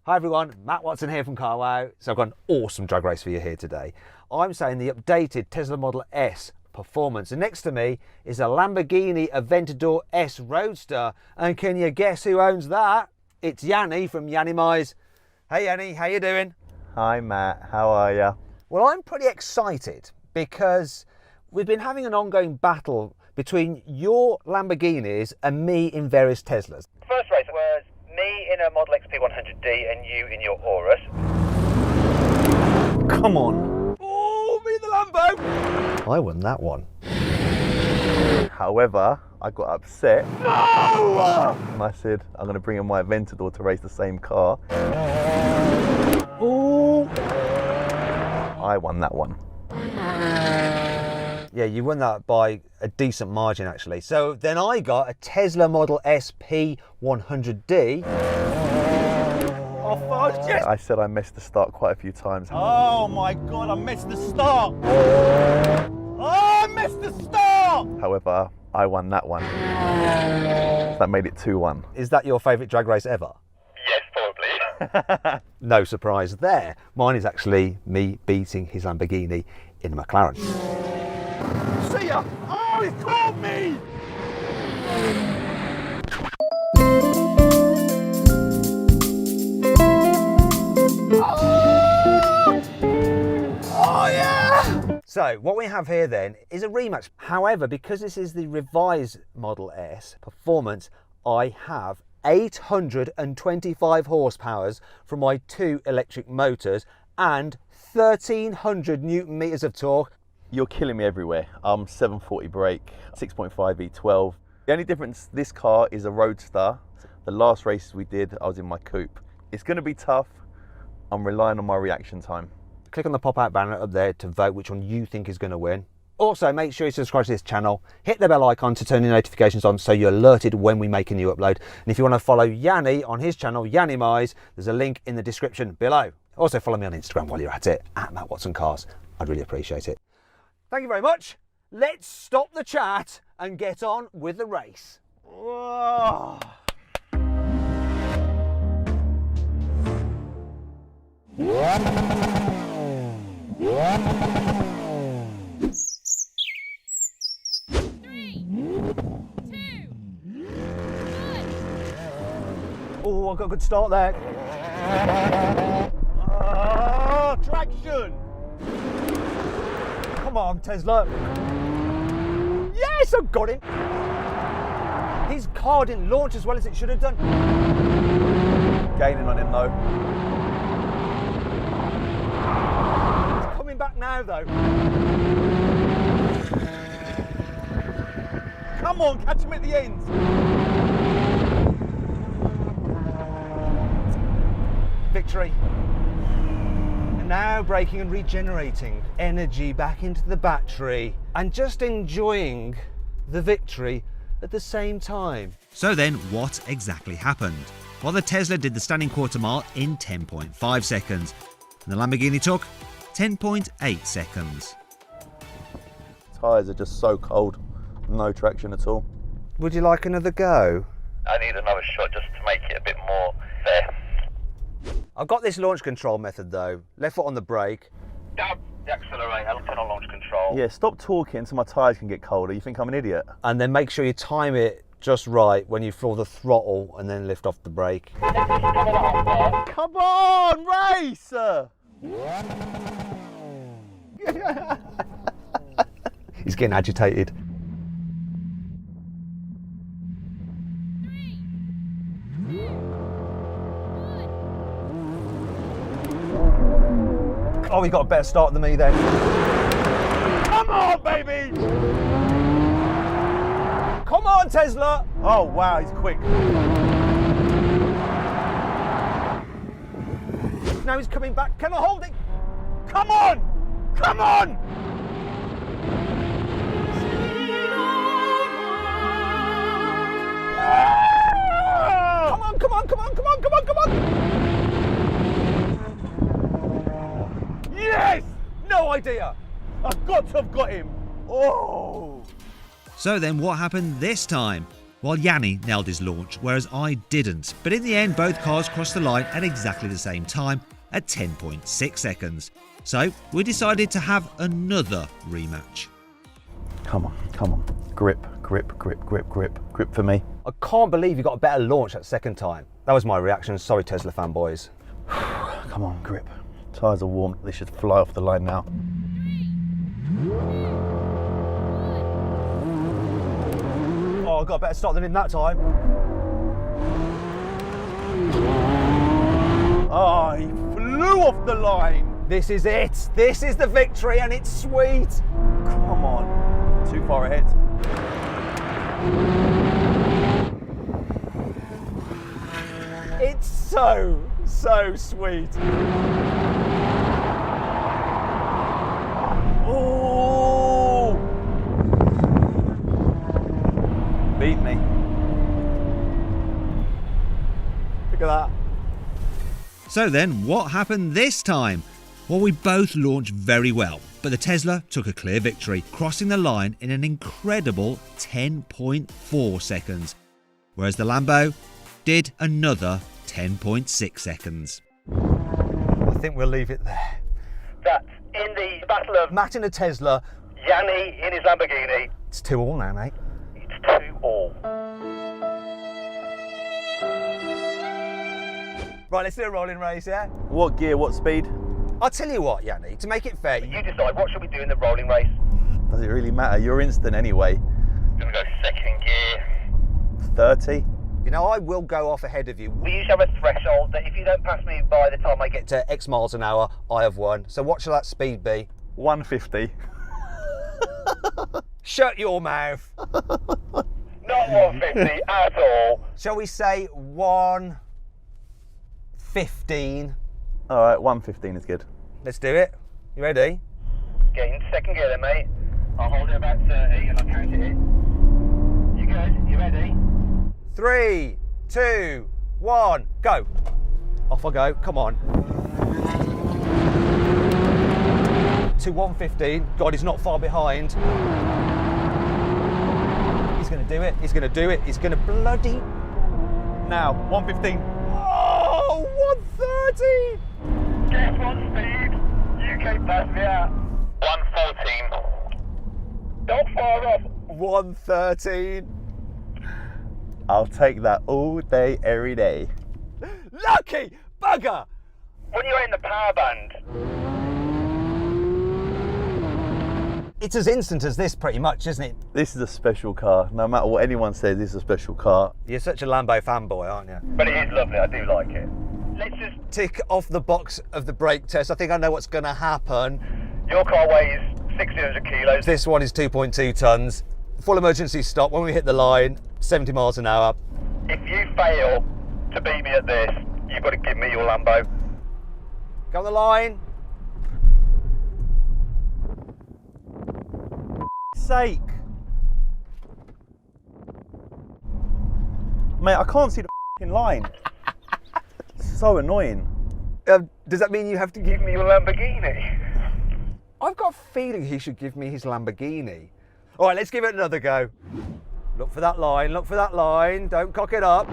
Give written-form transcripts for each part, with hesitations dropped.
Hi everyone, Matt Watson here from Carwow. So I've got an awesome drag race for you here today. I'm saying the updated Tesla Model S Performance, and next to me is a Lamborghini Aventador S Roadster. And can you guess who owns that? It's Yianni from Yianni Mize. Hey Yianni, how you doing? Hi Matt, how are ya? Well, I'm pretty excited because we've been having an ongoing battle between your Lamborghinis and me in various Teslas. First race was me in a Model XP 100D and you in your Aurus. Come on. Oh, me the Lambo. I won that one. However, I got upset. No! And I said, I'm going to bring in my Aventador to race the same car. Oh. I won that one. Yeah, you won that by a decent margin actually. So then I got a Tesla Model S P100D. Oh, fudge, yes! I said I missed the start quite a few times. Oh my God, I missed the start! Oh, I missed the start! However, I won that one. That made it 2-1. Is that your favourite drag race ever? Yes, probably. No surprise there. Mine is actually me beating his Lamborghini in a McLaren. See ya! Oh, he caught me! Oh yeah! So what we have here then is a rematch. However, because this is the revised Model S Performance, I have 825 horsepower from my 2 electric motors and 1300 Newton meters of torque. You're killing me everywhere. 740 brake, 6.5 V12. The only difference, this car is a Roadster. The last races we did, I was in my coupe. It's going to be tough. I'm relying on my reaction time. Click on the pop-out banner up there to vote which one you think is going to win. Also, make sure you subscribe to this channel, hit the bell icon to turn the notifications on so you're alerted when we make a new upload. And if you want to follow Yianni on his channel, Yianni Mize, there's a link in the description below. Also, follow me on Instagram while you're at it, at Matt Watson Cars. I'd really appreciate it. Thank you very much. Let's stop the chat and get on with the race. Whoa. Oh, I got a good start there. Oh, traction! Come on, Tesla. Yes, I got him. His car didn't launch as well as it should have done. Gaining on him though. He's coming back now, though. Come on, catch him at the end. Victory. And now braking and regenerating energy back into the battery and just enjoying the victory at the same time. So then, what exactly happened? Well, the Tesla did the standing quarter mile in 10.5 seconds, and the Lamborghini took 10.8 seconds. Tyres are just so cold. No traction at all. Would you like another go? I need another shot just to make it a bit more fair. I've got this launch control method though. Left foot on the brake. Down the accelerator, turn on launch control. Yeah, stop talking so my tyres can get colder. You think I'm an idiot? And then make sure you time it just right when you feel the throttle and then lift off the brake. Come on, race! He's getting agitated. Oh, he got a better start than me then. Come on, baby! Come on, Tesla! Oh wow, he's quick. Now he's coming back. Can I hold it? Come on! Come on! Come on, come on, come on, come on, come on, come on! Yes! No idea. I've got to have got him. Oh! So then what happened this time? while Yianni nailed his launch, whereas I didn't. But in the end, both cars crossed the line at exactly the same time at 10.6 seconds. So we decided to have another rematch. Come on, come on. Grip, grip, grip, grip, grip. Grip for me. I can't believe you got a better launch that second time. That was my reaction. Sorry, Tesla fanboys. Come on, grip. Tyres are warm. They should fly off the line now. Oh, I got a better start than him that time. Oh, he flew off the line. This is it. This is the victory, and it's sweet. Come on. Too far ahead. It's so sweet. Oh! Beat me. Look at that. So then, what happened this time? Well, we both launched very well, but the Tesla took a clear victory, crossing the line in an incredible 10.4 seconds, whereas the Lambo did another 10.6 seconds. I think we'll leave it there. That's in the battle of Matt in a Tesla. Yianni in his Lamborghini. It's 2-2 now, mate. It's 2-2. Right, let's do a rolling race, yeah? What gear, what speed? I'll tell you what, Yianni, to make it fair, You decide, what should we do in the rolling race? Does it really matter? You're instant anyway. Gonna go second gear. 30. you know, I will go off ahead of you. We usually have a threshold that if you don't pass me by the time I get To X miles an hour, I have won. So what shall that speed be? 150. Shut your mouth. not 150 at all. Shall we say 115? All right, 115 is good. Let's do it. You ready? Get into second gear then, mate. I'll hold it about 30 and I'll count it in. You good? You ready? 3, 2, 1, go. Off I go. Come on. To 115. God, he's not far behind. He's going to do it. He's going to do it. He's going to bloody... Now, 115. Oh, 130. Guess what speed? You came past me at 114. Not far off. 113. I'll take that all day, every day. Lucky bugger. When you're in the power band, It's as instant as this pretty much, isn't it? This is a special car. No matter what anyone says, this is a special car. You're such a Lambo fanboy, aren't you? but it is lovely. I do like it. Let's just. Tick off the box of the brake test. I think I know what's going to happen. Your car weighs 1,600 kilos. This one is 2.2 tons. Full emergency stop when we hit the line, 70 miles an hour. If you fail to beat me at this, you've got to give me your Lambo. Go on the line. Sake. Mate, I can't see the f***ing line. So annoying. Does that mean you have to Give give me your Lamborghini. I've got a feeling he should give me his Lamborghini. All right, let's give it another go. Look for that line, look for that line. Don't cock it up.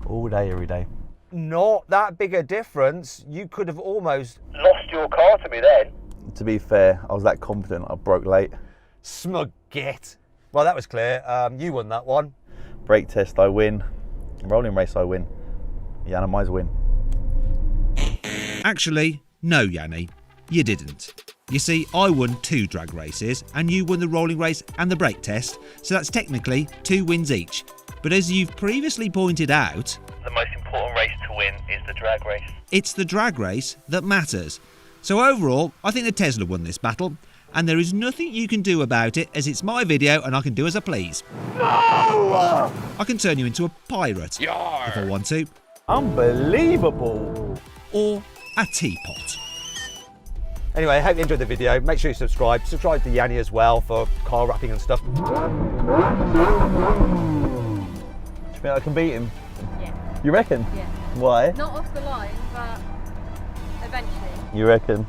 All day, every day. Not that big a difference. You could have almost Lost your car to me then. To be fair, I was that confident I broke late. smug git. Well, that was clear. You won that one. Brake test, I win. Rolling race, I win. Yianni win. Actually, no, Yianni, you didn't. You see, I won 2 drag races and you won the rolling race and the brake test, so that's technically 2 wins each. But as you've previously pointed out, The most important race to win is the drag race. it's the drag race that matters. So overall, I think the Tesla won this battle, and there is nothing you can do about it as it's my video and I can do as I please. No! I can turn you into a pirate if I want to, Unbelievable. or a teapot. Anyway, I hope you enjoyed the video. Make sure you subscribe. Subscribe to Yianni as well for car wrapping and stuff. Do you think I can beat him? Yeah, You reckon? yeah. Why? Not off the line, but Eventually. You reckon?